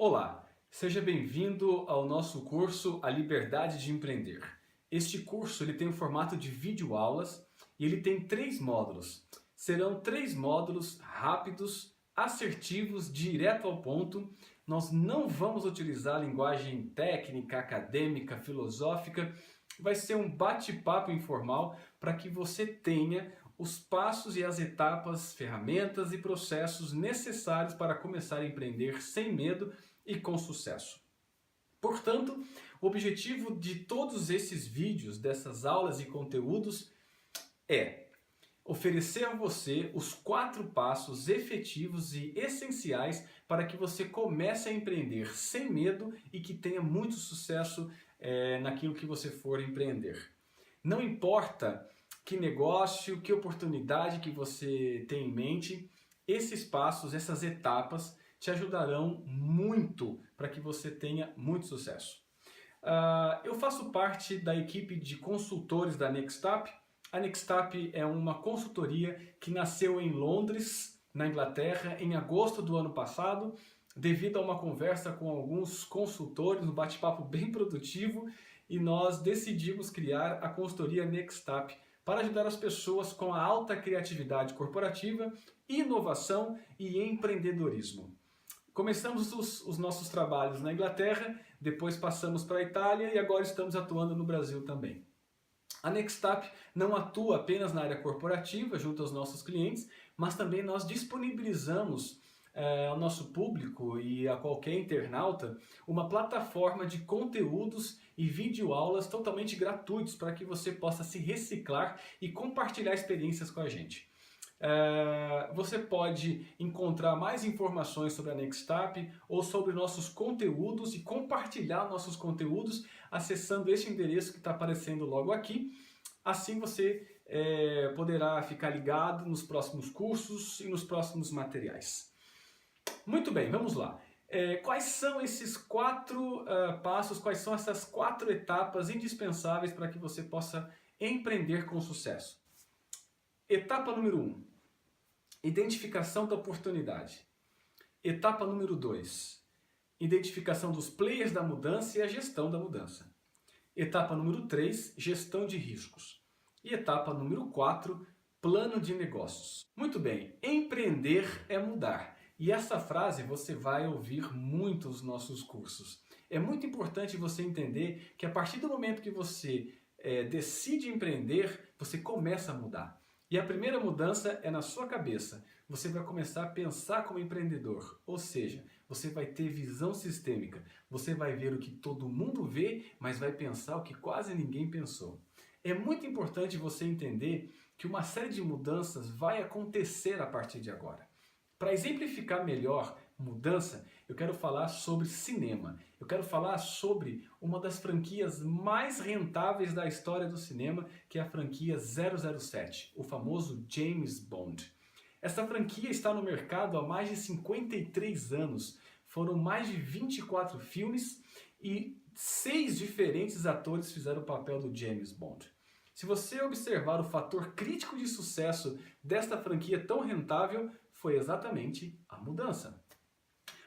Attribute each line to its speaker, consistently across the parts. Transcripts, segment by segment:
Speaker 1: Olá, seja bem-vindo ao nosso curso A Liberdade de Empreender. Este curso ele tem o formato de videoaulas e ele tem 3 módulos. Serão 3 módulos rápidos, assertivos, direto ao ponto. Nós não vamos utilizar linguagem técnica, acadêmica, filosófica. Vai ser um bate-papo informal para que você tenha os passos e as etapas, ferramentas e processos necessários para começar a empreender sem medo e com sucesso. Portanto, o objetivo de todos esses vídeos, dessas aulas e conteúdos é oferecer a você os 4 passos efetivos e essenciais para que você comece a empreender sem medo e que tenha muito sucesso naquilo que você for empreender. Não importa que negócio, que oportunidade que você tem em mente, esses passos, essas etapas te ajudarão muito para que você tenha muito sucesso. Eu faço parte da equipe de consultores da Nextup. A Nextup é uma consultoria que nasceu em Londres, na Inglaterra, em agosto do ano passado, devido a uma conversa com alguns consultores, um bate-papo bem produtivo, e nós decidimos criar a consultoria Nextup para ajudar as pessoas com a alta criatividade corporativa, inovação e empreendedorismo. Começamos os nossos trabalhos na Inglaterra, depois passamos para a Itália e agora estamos atuando no Brasil também. A Nextup não atua apenas na área corporativa junto aos nossos clientes, mas também nós disponibilizamos ao nosso público e a qualquer internauta uma plataforma de conteúdos e videoaulas totalmente gratuitos para que você possa se reciclar e compartilhar experiências com a gente. Você pode encontrar mais informações sobre a Nextup ou sobre nossos conteúdos e compartilhar nossos conteúdos acessando este endereço que está aparecendo logo aqui. Assim você poderá ficar ligado nos próximos cursos e nos próximos materiais. Muito bem, vamos lá. Quais são esses 4 passos, quais são essas 4 etapas indispensáveis para que você possa empreender com sucesso? Etapa número 1, identificação da oportunidade. Etapa número 2, identificação dos players da mudança e a gestão da mudança. Etapa número 3, gestão de riscos. E etapa número 4, plano de negócios. Muito bem, empreender é mudar. E essa frase você vai ouvir muito nos nossos cursos. É muito importante você entender que a partir do momento que você decide empreender, você começa a mudar. E a primeira mudança é na sua cabeça. Você vai começar a pensar como empreendedor, ou seja, você vai ter visão sistêmica. Você vai ver o que todo mundo vê, mas vai pensar o que quase ninguém pensou. É muito importante você entender que uma série de mudanças vai acontecer a partir de agora. Para exemplificar melhor mudança, eu quero falar sobre cinema. Eu quero falar sobre uma das franquias mais rentáveis da história do cinema, que é a franquia 007, o famoso James Bond. Essa franquia está no mercado há mais de 53 anos. Foram mais de 24 filmes e 6 diferentes atores fizeram o papel do James Bond. Se você observar o fator crítico de sucesso desta franquia tão rentável, foi exatamente a mudança.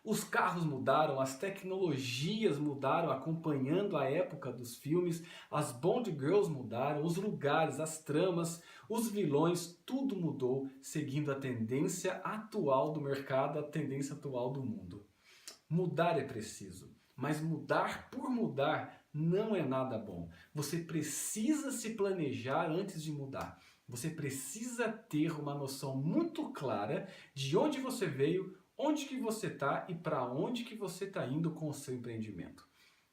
Speaker 1: Os carros mudaram, as tecnologias mudaram acompanhando a época dos filmes, as Bond Girls mudaram, os lugares, as tramas, os vilões, tudo mudou seguindo a tendência atual do mercado, a tendência atual do mundo. Mudar é preciso, mas mudar por mudar não é nada bom. Você precisa se planejar antes de mudar. Você precisa ter uma noção muito clara de onde você veio, onde que você está e para onde que você está indo com o seu empreendimento.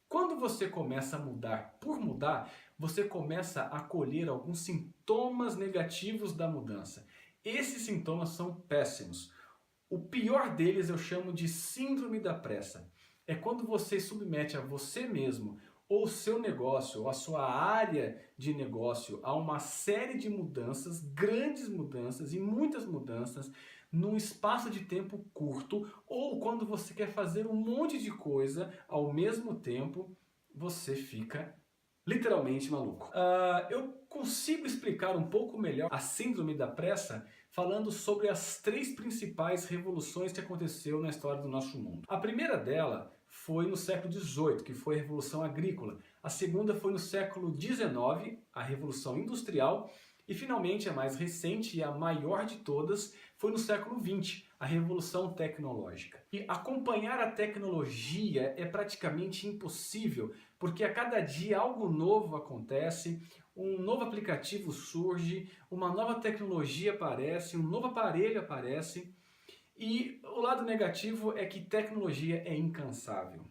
Speaker 1: Quando você começa a mudar por mudar, você começa a colher alguns sintomas negativos da mudança. Esses sintomas são péssimos. O pior deles eu chamo de síndrome da pressa. É quando você submete a você mesmo, ou o seu negócio, ou a sua área de negócio a uma série de mudanças, grandes mudanças e muitas mudanças, num espaço de tempo curto, ou quando você quer fazer um monte de coisa ao mesmo tempo, você fica literalmente maluco. Eu consigo explicar um pouco melhor a síndrome da pressa falando sobre as três principais revoluções que aconteceu na história do nosso mundo. A primeira dela foi no século XVIII, que foi a Revolução Agrícola. A segunda foi no século XIX, a Revolução Industrial. E finalmente a mais recente e a maior de todas foi no século XX, a Revolução Tecnológica. E acompanhar a tecnologia é praticamente impossível, porque a cada dia algo novo acontece, um novo aplicativo surge, uma nova tecnologia aparece, um novo aparelho aparece. E o lado negativo é que tecnologia é incansável.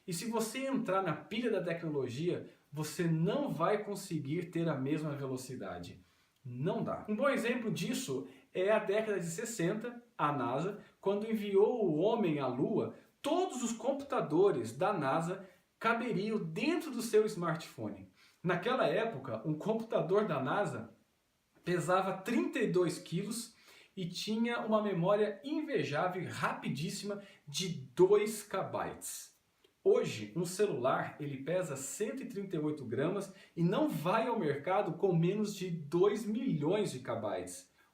Speaker 1: E se você entrar na pilha da tecnologia, você não vai conseguir ter a mesma velocidade. Não dá. Um bom exemplo disso é a década de 60, a NASA, quando enviou o homem à Lua, todos os computadores da NASA caberiam dentro do seu smartphone. Naquela época, um computador da NASA pesava 32 quilos e tinha uma memória invejável e rapidíssima de 2 KB. Hoje, um celular ele pesa 138 gramas e não vai ao mercado com menos de 2 milhões de KB.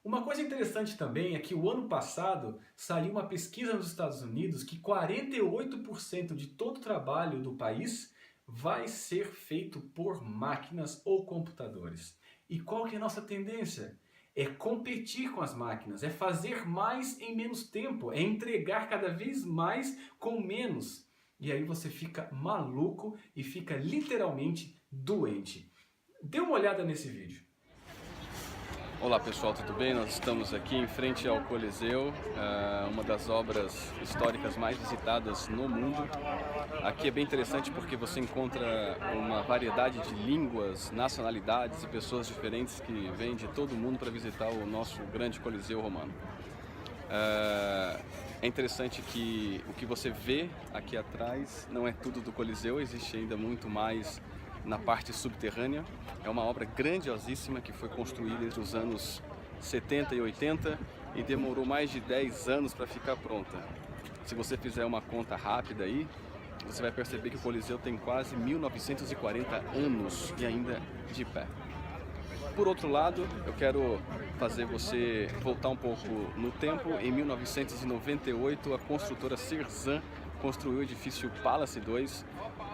Speaker 1: Uma coisa interessante também é que o ano passado saiu uma pesquisa nos Estados Unidos que 48% de todo o trabalho do país vai ser feito por máquinas ou computadores. E qual que é a nossa tendência? É competir com as máquinas, é fazer mais em menos tempo, é entregar cada vez mais com menos. E aí você fica maluco e fica literalmente doente. Dê uma olhada nesse vídeo.
Speaker 2: Olá pessoal, tudo bem? Nós estamos aqui em frente ao Coliseu, uma das obras históricas mais visitadas no mundo. Aqui é bem interessante porque você encontra uma variedade de línguas, nacionalidades e pessoas diferentes que vêm de todo o mundo para visitar o nosso grande Coliseu romano. É interessante que o que você vê aqui atrás não é tudo do Coliseu, existe ainda muito mais na parte subterrânea. É uma obra grandiosíssima que foi construída entre os anos 70 e 80 e demorou mais de 10 anos para ficar pronta. Se você fizer uma conta rápida aí, você vai perceber que o Coliseu tem quase 1940 anos e ainda de pé. Por outro lado, eu quero fazer você voltar um pouco no tempo. Em 1998, a construtora Cerzan construiu o edifício Palace 2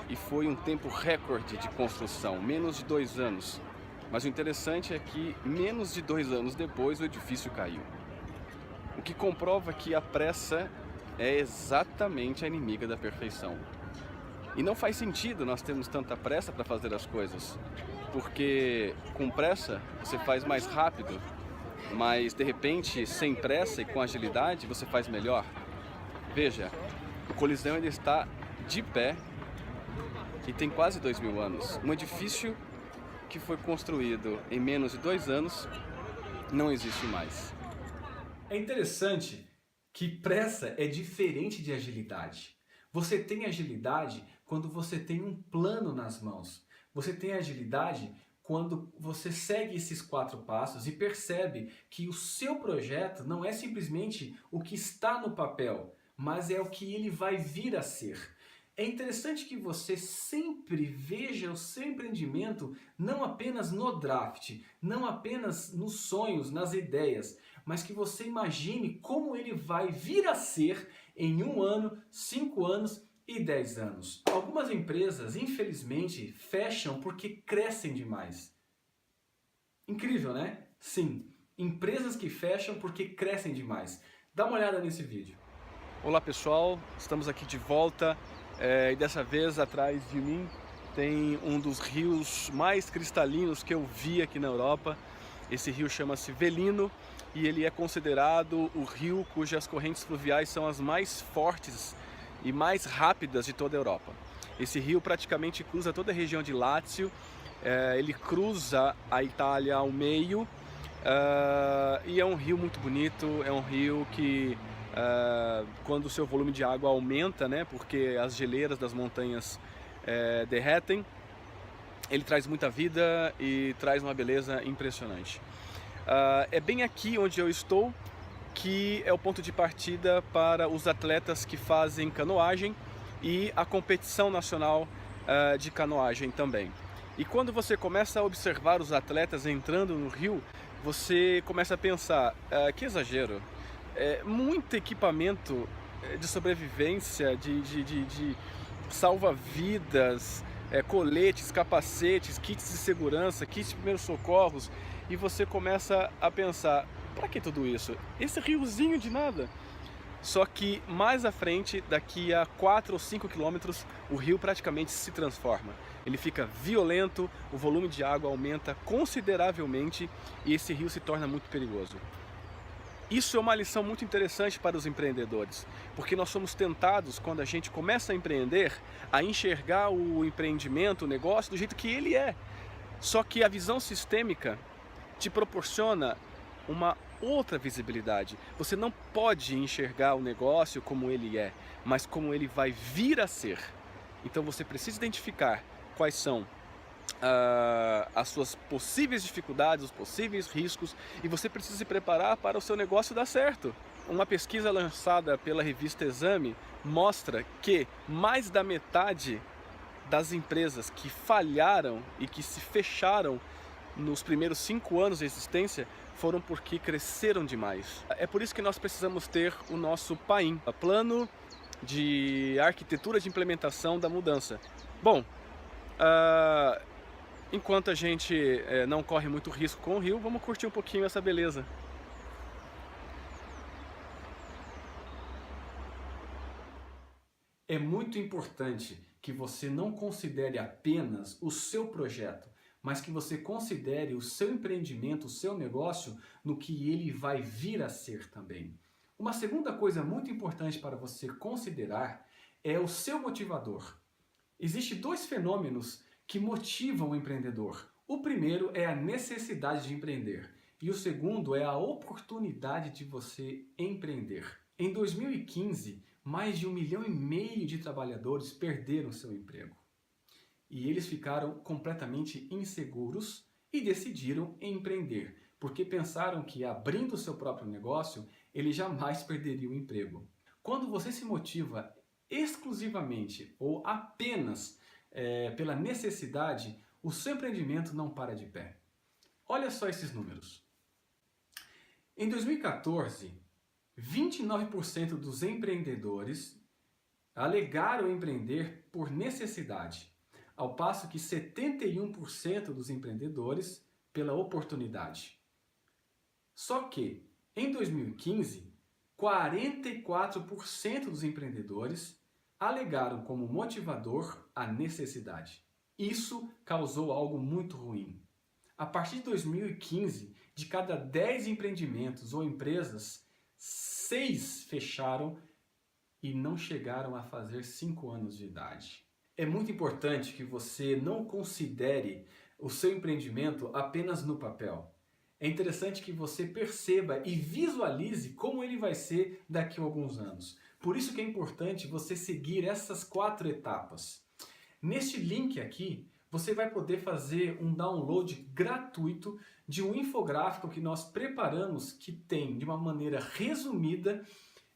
Speaker 2: e foi um tempo recorde de construção, menos de 2 anos. Mas o interessante é que menos de 2 anos depois o edifício caiu. O que comprova que a pressa é exatamente a inimiga da perfeição. E não faz sentido nós termos tanta pressa para fazer as coisas, porque com pressa você faz mais rápido, mas de repente sem pressa e com agilidade você faz melhor. Veja, o Coliseu ainda está de pé e tem quase 2000 anos. Um edifício que foi construído em menos de 2 anos não existe mais.
Speaker 1: É interessante que pressa é diferente de agilidade. Você tem agilidade quando você tem um plano nas mãos. Você tem agilidade quando você segue esses 4 passos e percebe que o seu projeto não é simplesmente o que está no papel, mas é o que ele vai vir a ser. É interessante que você sempre veja o seu empreendimento não apenas no draft, não apenas nos sonhos, nas ideias, mas que você imagine como ele vai vir a ser em 1 ano, 5 anos e 10 anos. Algumas empresas, infelizmente, fecham porque crescem demais. Incrível, né? Sim, empresas que fecham porque crescem demais. Dá uma olhada nesse vídeo.
Speaker 2: Olá pessoal, estamos aqui de volta e dessa vez atrás de mim tem um dos rios mais cristalinos que eu vi aqui na Europa. Esse rio chama-se Velino e ele é considerado o rio cujas correntes fluviais são as mais fortes e mais rápidas de toda a Europa. Esse rio praticamente cruza toda a região de Lácio, ele cruza a Itália ao meio e é um rio muito bonito, é um rio que quando o seu volume de água aumenta, né, porque as geleiras das montanhas derretem, ele traz muita vida e traz uma beleza impressionante. É bem aqui onde eu estou que é o ponto de partida para os atletas que fazem canoagem e a competição nacional de canoagem também. E quando você começa a observar os atletas entrando no rio, você começa a pensar, que exagero, muito equipamento de sobrevivência, de salva-vidas, coletes, capacetes, kits de segurança, kits de primeiros socorros, e você começa a pensar, para que tudo isso? Esse riozinho de nada. Só que mais à frente, daqui a 4 ou 5 quilômetros, o rio praticamente se transforma. Ele fica violento, o volume de água aumenta consideravelmente e esse rio se torna muito perigoso. Isso é uma lição muito interessante para os empreendedores, porque nós somos tentados, quando a gente começa a empreender, a enxergar o empreendimento, o negócio, do jeito que ele é. Só que a visão sistêmica te proporciona uma outra visibilidade. Você não pode enxergar o negócio como ele é, mas como ele vai vir a ser. Então você precisa identificar quais são as suas possíveis dificuldades, os possíveis riscos, e você precisa se preparar para o seu negócio dar certo. Uma pesquisa lançada pela revista Exame mostra que mais da metade das empresas que falharam e que se fecharam nos primeiros 5 anos de existência foram porque cresceram demais. É por isso que nós precisamos ter o nosso PAIM, Plano de Arquitetura de Implementação da Mudança. Bom, enquanto a gente não corre muito risco com o rio, vamos curtir um pouquinho essa beleza.
Speaker 1: É muito importante que você não considere apenas o seu projeto, mas que você considere o seu empreendimento, o seu negócio, no que ele vai vir a ser também. Uma segunda coisa muito importante para você considerar é o seu motivador. Existem 2 fenômenos que motivam o empreendedor. O primeiro é a necessidade de empreender e o segundo é a oportunidade de você empreender. Em 2015, mais de 1,5 milhão de trabalhadores perderam seu emprego. E eles ficaram completamente inseguros e decidiram empreender, porque pensaram que abrindo o seu próprio negócio, eles jamais perderiam o emprego. Quando você se motiva exclusivamente ou apenas pela necessidade, o seu empreendimento não para de pé. Olha só esses números. Em 2014, 29% dos empreendedores alegaram empreender por necessidade, ao passo que 71% dos empreendedores pela oportunidade. Só que, em 2015, 44% dos empreendedores alegaram como motivador a necessidade. Isso causou algo muito ruim. A partir de 2015, de cada 10 empreendimentos ou empresas, 6 fecharam e não chegaram a fazer 5 anos de idade. É muito importante que você não considere o seu empreendimento apenas no papel. É interessante que você perceba e visualize como ele vai ser daqui a alguns anos. Por isso que é importante você seguir essas 4 etapas. Neste link aqui, você vai poder fazer um download gratuito de um infográfico que nós preparamos, que tem de uma maneira resumida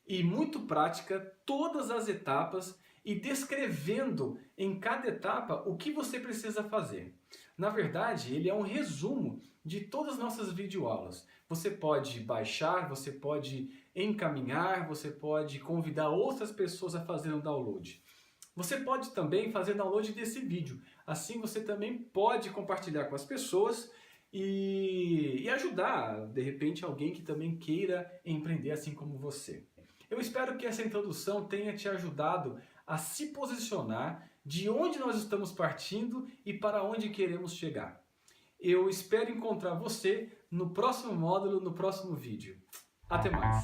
Speaker 1: e muito prática todas as etapas e descrevendo em cada etapa o que você precisa fazer. Na verdade, ele é um resumo de todas as nossas videoaulas. Você pode baixar, você pode encaminhar, você pode convidar outras pessoas a fazer um download. Você pode também fazer download desse vídeo. Assim você também pode compartilhar com as pessoas e ajudar, de repente, alguém que também queira empreender assim como você. Eu espero que essa introdução tenha te ajudado a se posicionar de onde nós estamos partindo e para onde queremos chegar. Eu espero encontrar você no próximo módulo, no próximo vídeo. Até mais!